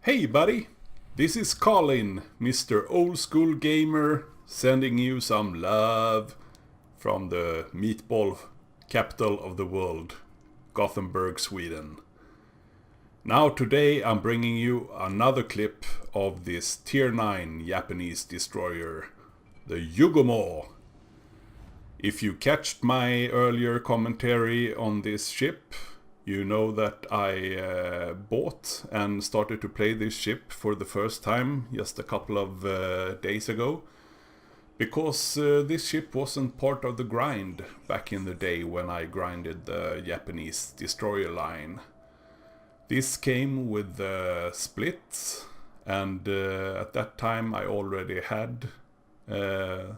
Hey buddy, this is Colin, Mr. Oldschool Gamer, sending you some love from the meatball capital of the world, Gothenburg, Sweden. Now today I'm bringing you another clip of this Tier 9 Japanese destroyer, the Yugumo. If you catched my earlier commentary on this ship, you know that I bought and started to play this ship for the first time just a couple of days ago. Because this ship wasn't part of the grind back in the day when I grinded the Japanese destroyer line. This came with the splits, and at that time I already had the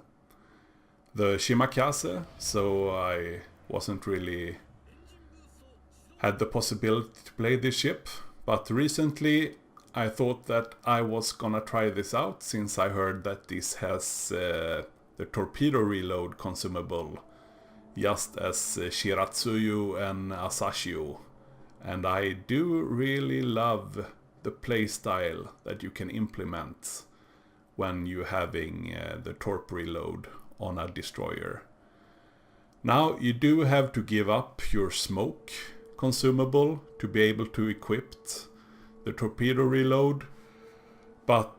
Shimakase, so I wasn't really had the possibility to play this ship. But recently I thought that I was gonna try this out, since I heard that this has the torpedo reload consumable, just as Shiratsuyu and Asashio. And I do really love the playstyle that you can implement when you're having the torp reload on a destroyer. Now you do have to give up your smoke consumable to be able to equip the torpedo reload, but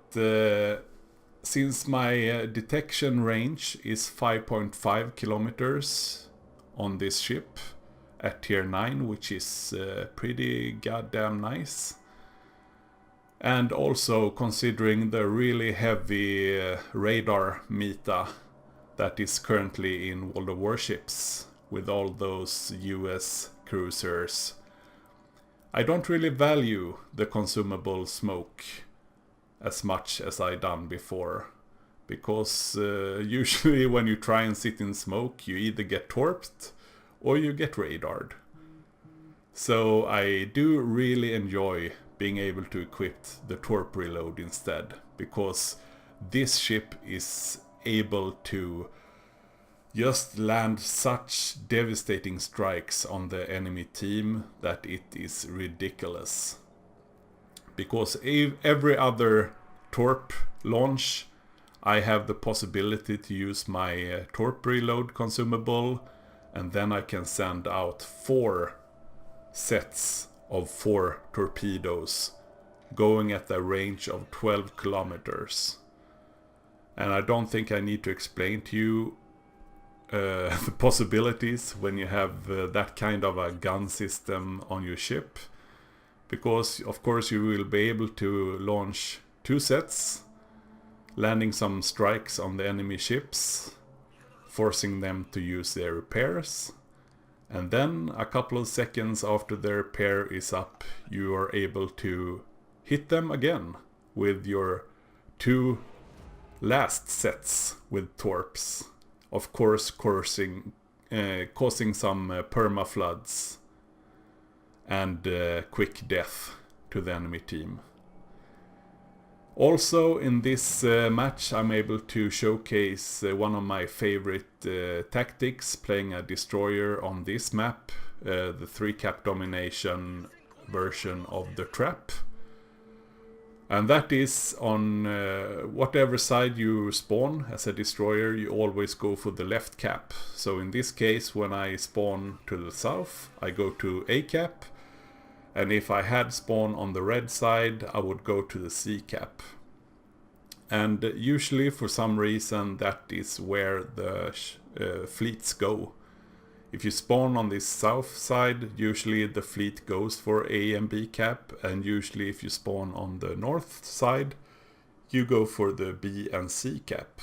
since my detection range is 5.5 kilometers on this ship at tier 9, which is pretty goddamn nice, and also considering the really heavy radar meta that is currently in World of Warships with all those US cruisers, I don't really value the consumable smoke as much as I done before, because usually when you try and sit in smoke you either get torped or you get radared. So I do really enjoy being able to equip the torp reload instead, because this ship is able to just land such devastating strikes on the enemy team that it is ridiculous. Because every other torp launch I have the possibility to use my torp reload consumable, and then I can send out 4 sets of 4 torpedoes going at a range of 12 kilometers. And I don't think I need to explain to you the possibilities when you have that kind of a gun system on your ship, because of course you will be able to launch 2 sets, landing some strikes on the enemy ships, forcing them to use their repairs, and then a couple of seconds after their repair is up you are able to hit them again with your 2 last sets with torps, of course causing some perma-floods and quick death to the enemy team. Also in this match I'm able to showcase one of my favorite tactics playing a destroyer on this map, the 3-cap domination version of the trap. And that is on whatever side you spawn as a destroyer, you always go for the left cap. So in this case, when I spawn to the south, I go to A cap. And if I had spawn on the red side, I would go to the C cap. And usually for some reason that is where the fleets go. If you spawn on this south side, usually the fleet goes for A and B cap, and usually if you spawn on the north side, you go for the B and C cap.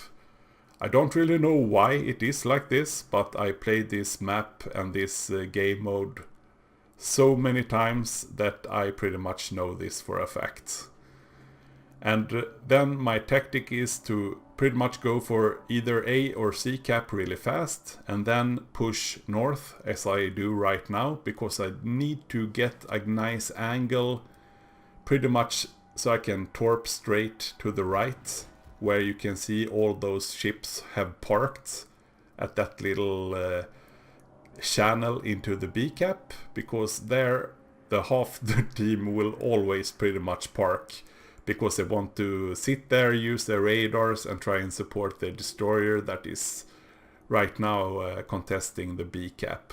I don't really know why it is like this, but I played this map and this game mode so many times that I pretty much know this for a fact. And then my tactic is to pretty much go for either A or C cap really fast, and then push north as I do right now, because I need to get a nice angle pretty much so I can torp straight to the right, where you can see all those ships have parked at that little channel into the B cap, because there the half the team will always pretty much park because they want to sit there, use their radars and try and support their destroyer that is right now contesting the B cap.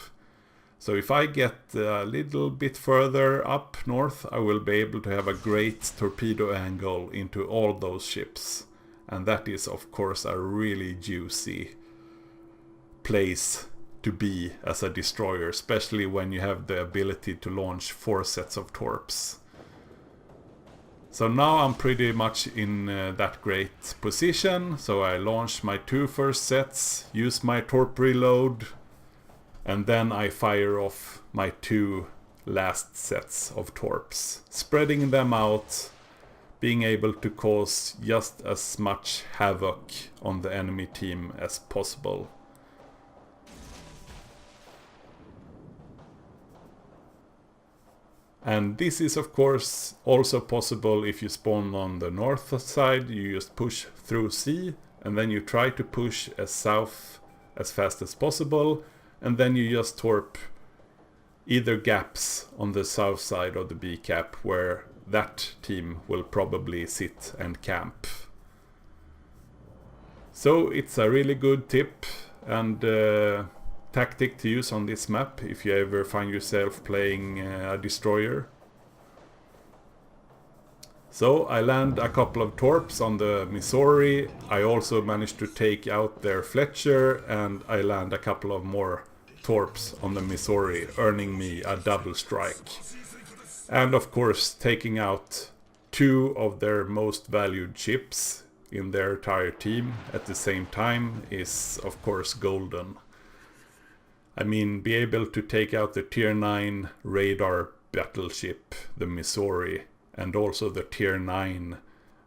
So if I get a little bit further up north, I will be able to have a great torpedo angle into all those ships. And that is of course a really juicy place to be as a destroyer, especially when you have the ability to launch 4 sets of torps. So now I'm pretty much in that great position. So I launch my 2 first sets, use my torp reload, and then I fire off my 2 last sets of torps, spreading them out, being able to cause just as much havoc on the enemy team as possible. And this is of course also possible if you spawn on the north side. You just push through C and then you try to push as south as fast as possible, and then you just torp either gaps on the south side of the B cap where that team will probably sit and camp. So it's a really good tip and tactic to use on this map if you ever find yourself playing a destroyer. So I land a couple of torps on the Missouri. I also managed to take out their Fletcher, and I land a couple of more torps on the Missouri, earning me a double strike. And of course taking out 2 of their most valued ships in their entire team at the same time is of course golden. I mean, be able to take out the tier 9 radar battleship, the Missouri, and also the tier 9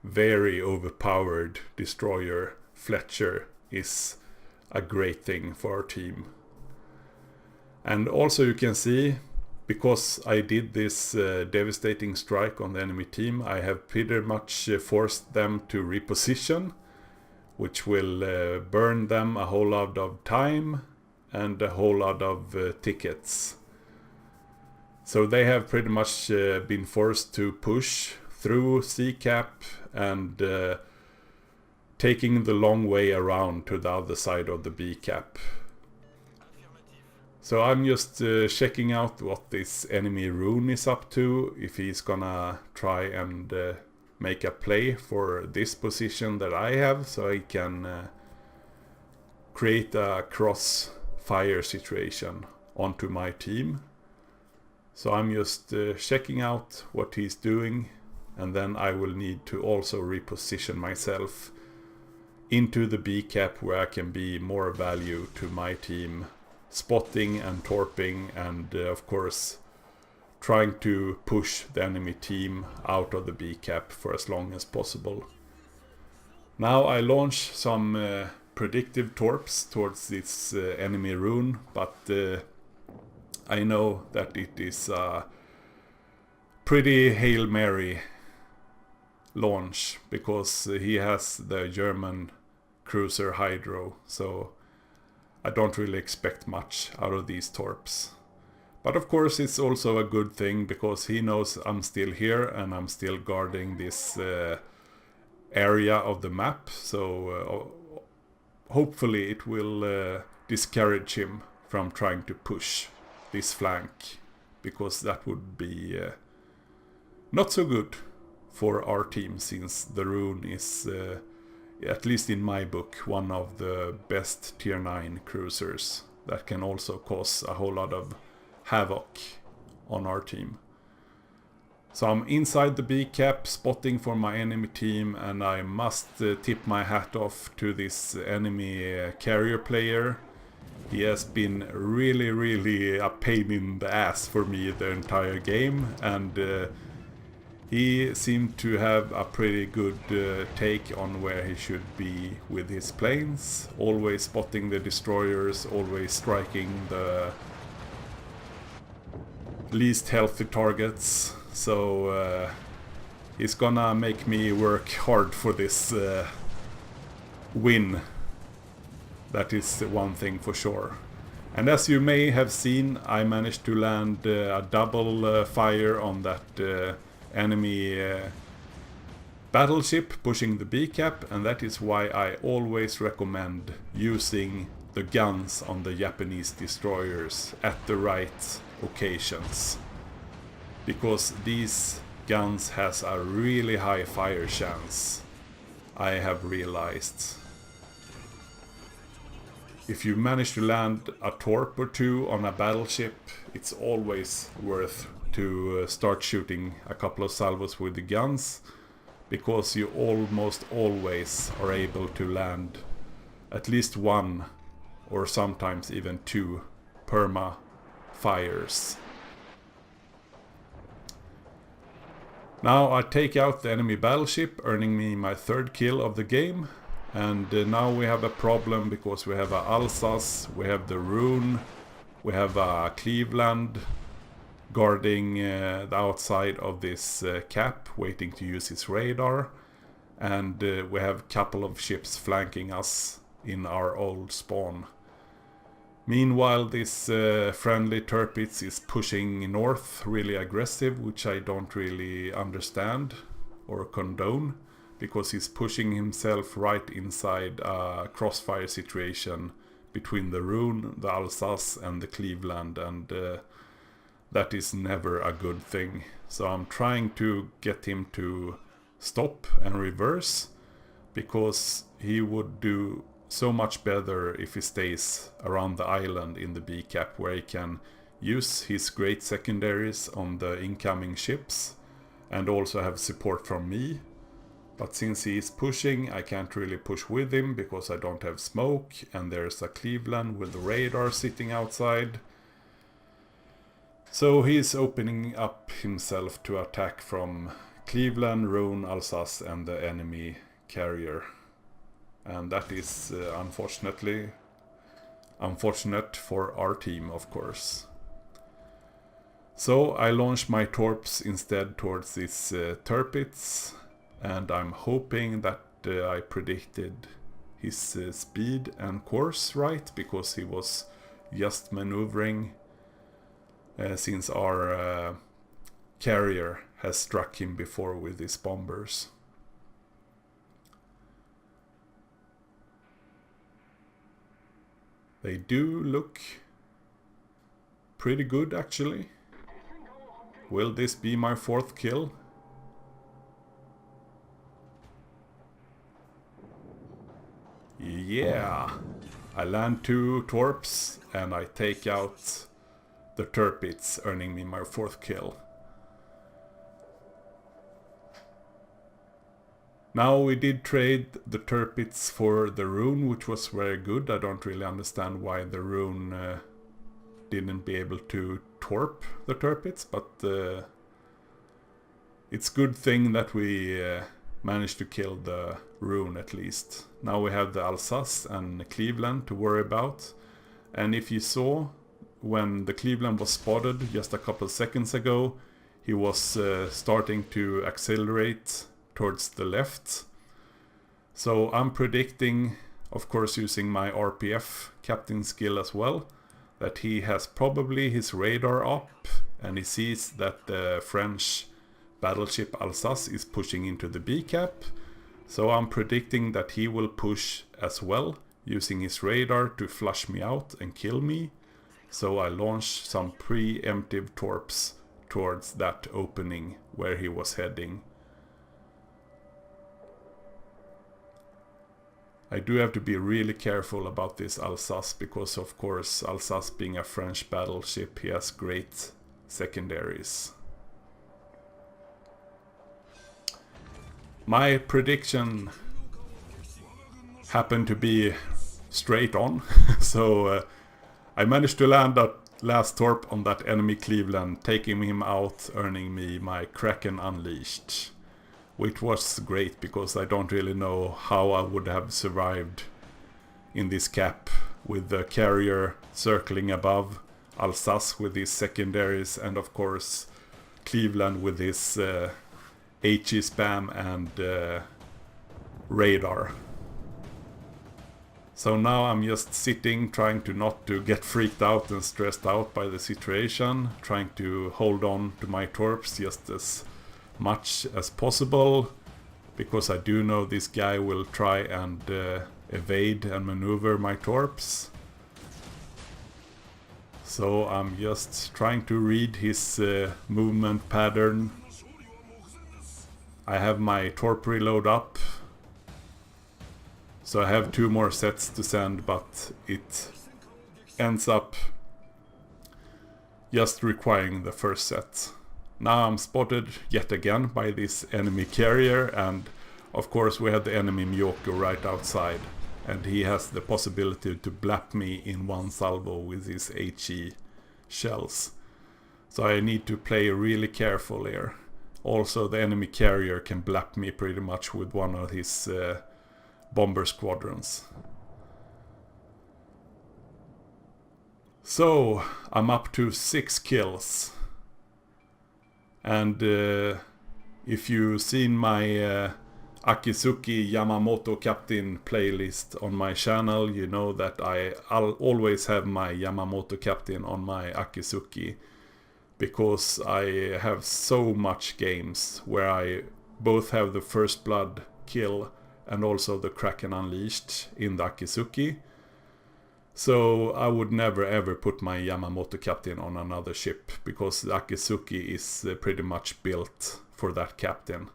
very overpowered destroyer Fletcher is a great thing for our team. And also you can see, because I did this devastating strike on the enemy team, I have pretty much forced them to reposition, which will burn them a whole lot of time and a whole lot of tickets. So they have pretty much been forced to push through C-cap and taking the long way around to the other side of the B-cap. So I'm just checking out what this enemy rune is up to, if he's gonna try and make a play for this position that I have, so I can create a cross-fire situation onto my team. So I'm just checking out what he's doing, and then I will need to also reposition myself into the B-cap where I can be more value to my team, spotting and torping and of course trying to push the enemy team out of the B-cap for as long as possible. Now I launch some predictive torps towards this enemy rune, but I know that it is a pretty Hail Mary launch because he has the German cruiser Hydro, so I don't really expect much out of these torps. But of course it's also a good thing because he knows I'm still here and I'm still guarding this area of the map, so hopefully it will discourage him from trying to push this flank, because that would be not so good for our team, since the rune is at least in my book, one of the best tier 9 cruisers that can also cause a whole lot of havoc on our team. So I'm inside the B-cap, spotting for my enemy team, and I must tip my hat off to this enemy carrier player. He has been really a pain in the ass for me the entire game, and he seemed to have a pretty good take on where he should be with his planes, always spotting the destroyers, always striking the least healthy targets. So he's gonna make me work hard for this win. That is one thing for sure. And as you may have seen, I managed to land a double fire on that enemy battleship pushing the B cap, and that is why I always recommend using the guns on the Japanese destroyers at the right occasions, because these guns has a really high fire chance, I have realized. If you manage to land a torp or two on a battleship, it's always worth to start shooting a couple of salvos with the guns, because you almost always are able to land at least one or sometimes even two perma fires. Now I take out the enemy battleship, earning me my third kill of the game. And now we have a problem, because we have a Alsace, we have the Rune, we have a Cleveland guarding the outside of this cap, waiting to use his radar. And we have a couple of ships flanking us in our old spawn. Meanwhile, this friendly Tirpitz is pushing north really aggressive, which I don't really understand or condone, because he's pushing himself right inside a crossfire situation between the Rune, the Alsace and the Cleveland, and that is never a good thing. So I'm trying to get him to stop and reverse, because he would do so much better if he stays around the island in the B cap, where he can use his great secondaries on the incoming ships and also have support from me. But since he is pushing, I can't really push with him because I don't have smoke, and there's a Cleveland with the radar sitting outside. So he's opening up himself to attack from Cleveland, Rhone, Alsace and the enemy carrier. And that is unfortunate for our team, of course. So I launch my torps instead towards this Tirpitz, and I'm hoping that I predicted his speed and course right, because he was just maneuvering since our carrier has struck him before with his bombers. They do look pretty good, actually. Will this be my fourth kill? Yeah! I land 2 torps and I take out the Tirpitz, earning me my fourth kill. Now we did trade the Tirpitz for the Rune, which was very good. I don't really understand why the Rune didn't be able to torp the Tirpitz, but it's good thing that we managed to kill the Rune at least. Now we have the Alsace and Cleveland to worry about. And if you saw, when the Cleveland was spotted just a couple of seconds ago, he was starting to accelerate towards the left. So I'm predicting, of course using my RPF captain skill as well, that he has probably his radar up and he sees that the French battleship Alsace is pushing into the B cap. So I'm predicting that he will push as well, using his radar to flush me out and kill me. So I launch some preemptive torps towards that opening where he was heading. I do have to be really careful about this Alsace, because of course Alsace being a French battleship, he has great secondaries. My prediction happened to be straight on, so I managed to land that last torp on that enemy Cleveland, taking him out, earning me my Kraken Unleashed. Which was great, because I don't really know how I would have survived in this cap, with the carrier circling above, Alsace with his secondaries, and of course Cleveland with his HE spam and radar. So now I'm just sitting, trying to not to get freaked out and stressed out by the situation, trying to hold on to my torps just as much as possible, because I do know this guy will try and evade and maneuver my torps. So I'm just trying to read his movement pattern. I have my torp reload up, so I have 2 more sets to send, but it ends up just requiring the first set. Now I'm spotted yet again by this enemy carrier, and of course we have the enemy Myoko right outside, and he has the possibility to blap me in one salvo with his HE shells. So I need to play really careful here. Also the enemy carrier can blap me pretty much with one of his bomber squadrons. So I'm up to 6 kills. And if you've seen my Akizuki Yamamoto Captain playlist on my channel, you know that I'll always have my Yamamoto Captain on my Akizuki, because I have so much games where I both have the First Blood kill and also the Kraken Unleashed in the Akizuki. So I would never ever put my Yamamoto Captain on another ship, because the Akizuki is pretty much built for that captain.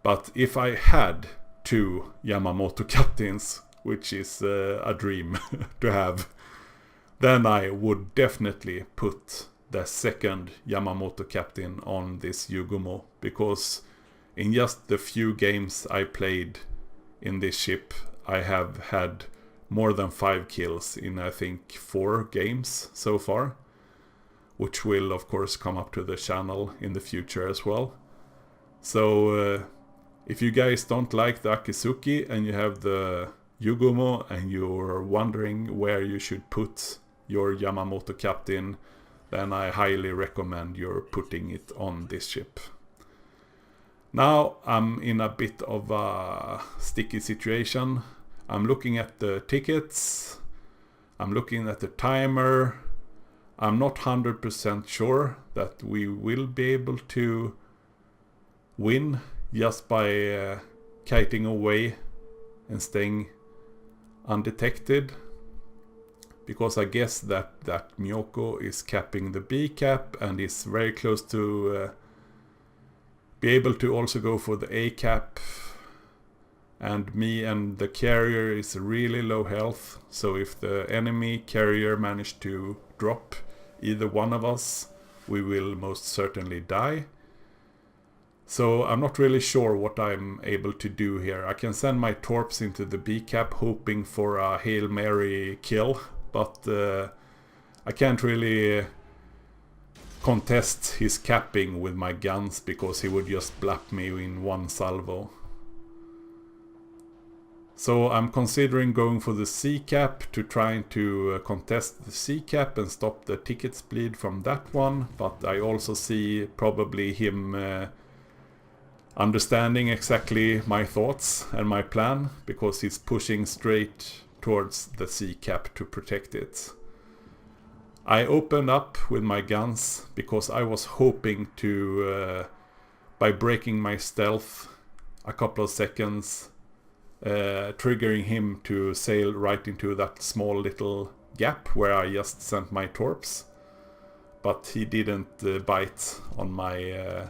But if I had 2 Yamamoto Captains, which is a dream to have, then I would definitely put the second Yamamoto Captain on this Yugumo, because in just the few games I played in this ship, I have had more than 5 kills in I think 4 games so far, which will of course come up to the channel in the future as well. So if you guys don't like the Akizuki and you have the Yugumo and you're wondering where you should put your Yamamoto Captain, then I highly recommend you're putting it on this ship. Now I'm in a bit of a sticky situation. I'm looking at the tickets, I'm looking at the timer. I'm not 100% sure that we will be able to win just by kiting away and staying undetected, because I guess that Myoko is capping the B cap and is very close to be able to also go for the A cap. And me and the carrier is really low health, so if the enemy carrier managed to drop either one of us, we will most certainly die. So I'm not really sure what I'm able to do here. I can send my torps into the B cap hoping for a Hail Mary kill, but I can't really contest his capping with my guns, because he would just blap me in one salvo. So I'm considering going for the C cap to try to contest the C cap and stop the tickets bleed from that one, but I also see probably him understanding exactly my thoughts and my plan, because he's pushing straight towards the C cap to protect it. I opened up with my guns because I was hoping to, by breaking my stealth a couple of seconds, triggering him to sail right into that small little gap where I just sent my torps. But he didn't bite on my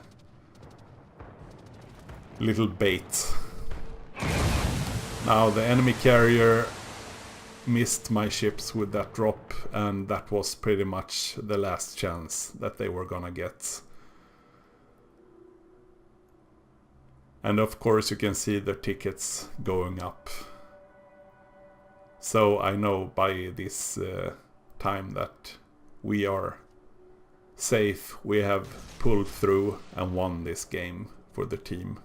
little bait. Now the enemy carrier missed my ships with that drop, and that was pretty much the last chance that they were gonna get. And of course you can see the tickets going up. So I know by this time that we are safe. We have pulled through and won this game for the team.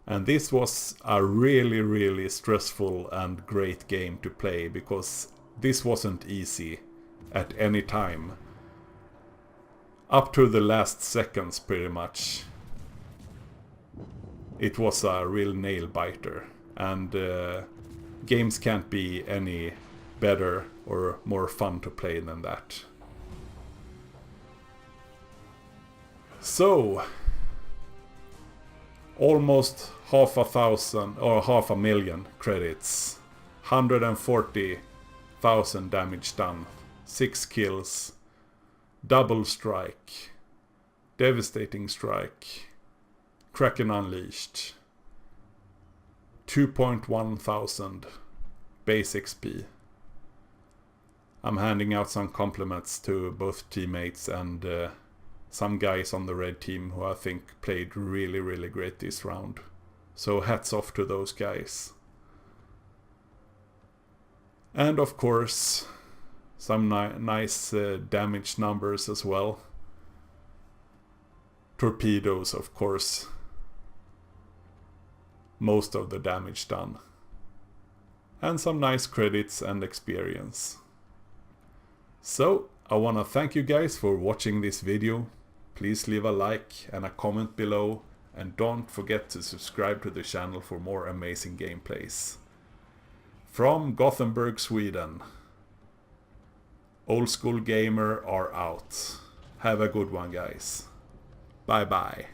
And this was a really stressful and great game to play, because this wasn't easy at any time. Up to the last seconds pretty much. It was a real nail biter, and games can't be any better or more fun to play than that. So, almost 500,000 or 500,000 credits, 140,000 damage done, 6 kills, double strike, devastating strike, Kraken Unleashed, 2.1 thousand base XP. I'm handing out some compliments to both teammates and some guys on the red team who I think played really, really great this round. So hats off to those guys. And of course, some nice damage numbers as well. Torpedoes, of course. Most of the damage done. And some nice credits and experience. So, I wanna thank you guys for watching this video. Please leave a like and a comment below, and don't forget to subscribe to the channel for more amazing gameplays. From Gothenburg, Sweden, Oldschool Gamer are out. Have a good one, guys. Bye bye.